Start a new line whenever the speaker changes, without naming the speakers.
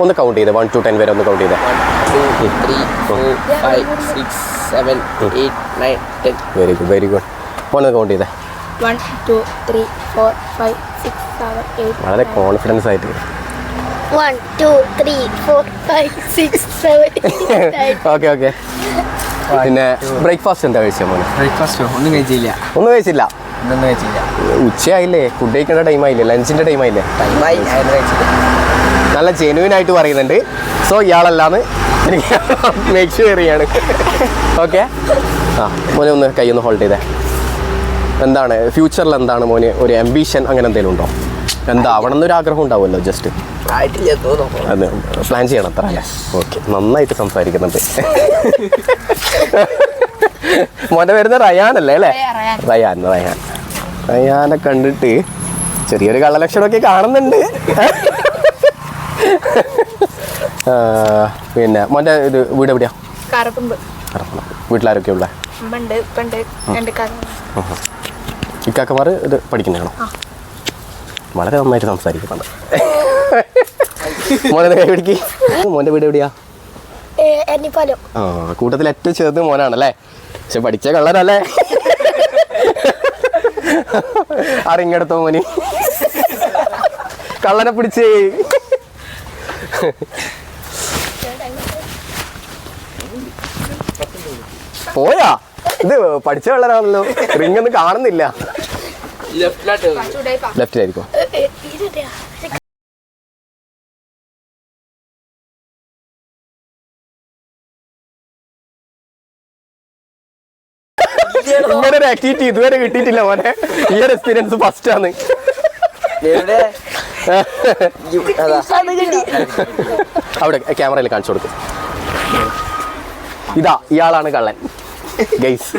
ഒന്ന് കൗണ്ട് ചെയ്തേ, 1 to 10 വരെ ഒന്ന് കൗണ്ട് ചെയ്തേ.
1 2 3 4 5 6 7 8 9 10.
Very good very good. ഒന്ന് കൗണ്ട് ചെയ്തേ.
1 2 3 4 5 6 7 8.
വളരെ കോൺഫിഡൻസ് ആയിട്ട്.
1 2 3 4 5 6 7 8.
Okay okay. പിന്നെ ബ്രേക്ക്ഫാസ്റ്റ് എന്താ കഴിച്ചാൽ മോനെ?
ബ്രേക്ക്ഫാസ്റ്റോ ഒന്നും കഴിച്ചില്ല.
ഒന്നും കഴിച്ചില്ല.
ഒന്നും കഴിച്ചില്ല.
ഉച്ചയായില്ലേ, ഫുഡ് കഴിക്കേണ്ട ടൈമായില്ലേ, ലഞ്ചിൻ്റെ ടൈമായില്ലേ?
ടൈമായി ആയിരുന്നു കഴിച്ചില്ല.
നല്ല ജെനുവിൻ ആയിട്ട് പറയുന്നുണ്ട്. സോ ഇയാളല്ലാന്ന് എനിക്ക് മേക്ക് ഷുവർ ചെയ്യാണ്. ഓക്കെ. ആ മോനെ ഒന്ന് കൈ ഒന്ന് ഹോൾഡ് ചെയ്തേ. എന്താണ് ഫ്യൂച്ചറിൽ എന്താണ് മോന് ഒരു അംബീഷൻ അങ്ങനെ എന്തെങ്കിലും ഉണ്ടോ? എന്താ ആവണം എന്നൊരു ആഗ്രഹം ഉണ്ടാവുമല്ലോ, ജസ്റ്റ്
ആയിട്ടില്ല തോന്നുന്നു.
അത് പ്ലാൻ ചെയ്യണം അത്ര അല്ലേ? ഓക്കെ, നന്നായിട്ട് സംസാരിക്കുന്നുണ്ട്. മോൻ്റെ വരുന്ന റയാനല്ലേ അല്ലേ? റയാനെ കണ്ടിട്ട് ചെറിയൊരു കള്ളലക്ഷണമൊക്കെ കാണുന്നുണ്ട്. പിന്നെ മോൻ്റെ ഇത് വീട് എവിടെയാ?
കാരപ്പുമ്പ്.
വീട്ടിലാരൊക്കെ ഉള്ള? ഇക്കാക്കമാർ ഇത് പഠിക്കുന്നതാണോ? വളരെ നന്നായിട്ട് സംസാരിക്കുന്നുണ്ട്. മോനെ കൈ പിടിക്ക്. മോൻ്റെ വീട് എവിടെയാ? ആ, കൂട്ടത്തിൽ ഏറ്റവും ചെറുത് മോനാണല്ലേ? പക്ഷെ പഠിച്ച കള്ളനല്ലേ? അറിങ്ങെടുത്തോ മോനി, കള്ളനെ പിടിച്ചേ. പോയാ? ഇത് പഠിച്ച കള്ളനാണല്ലോ, റിങ്ങൊന്നും കാണുന്നില്ല. ലെഫ്റ്റിലായിരിക്കും. ഇങ്ങനെ ഒരു ആക്ടിവിറ്റി ഇതുവരെ കിട്ടിയിട്ടില്ല മോനെ. ഈ ഒരു എക്സ്പീരിയൻസ് ഫസ്റ്റ് ആണ്. അവിടെ ക്യാമറയിൽ കാണിച്ചു കൊടുക്കും. ഇതാ ഇയാളാണ് കള്ളൻ ഗൈസ്.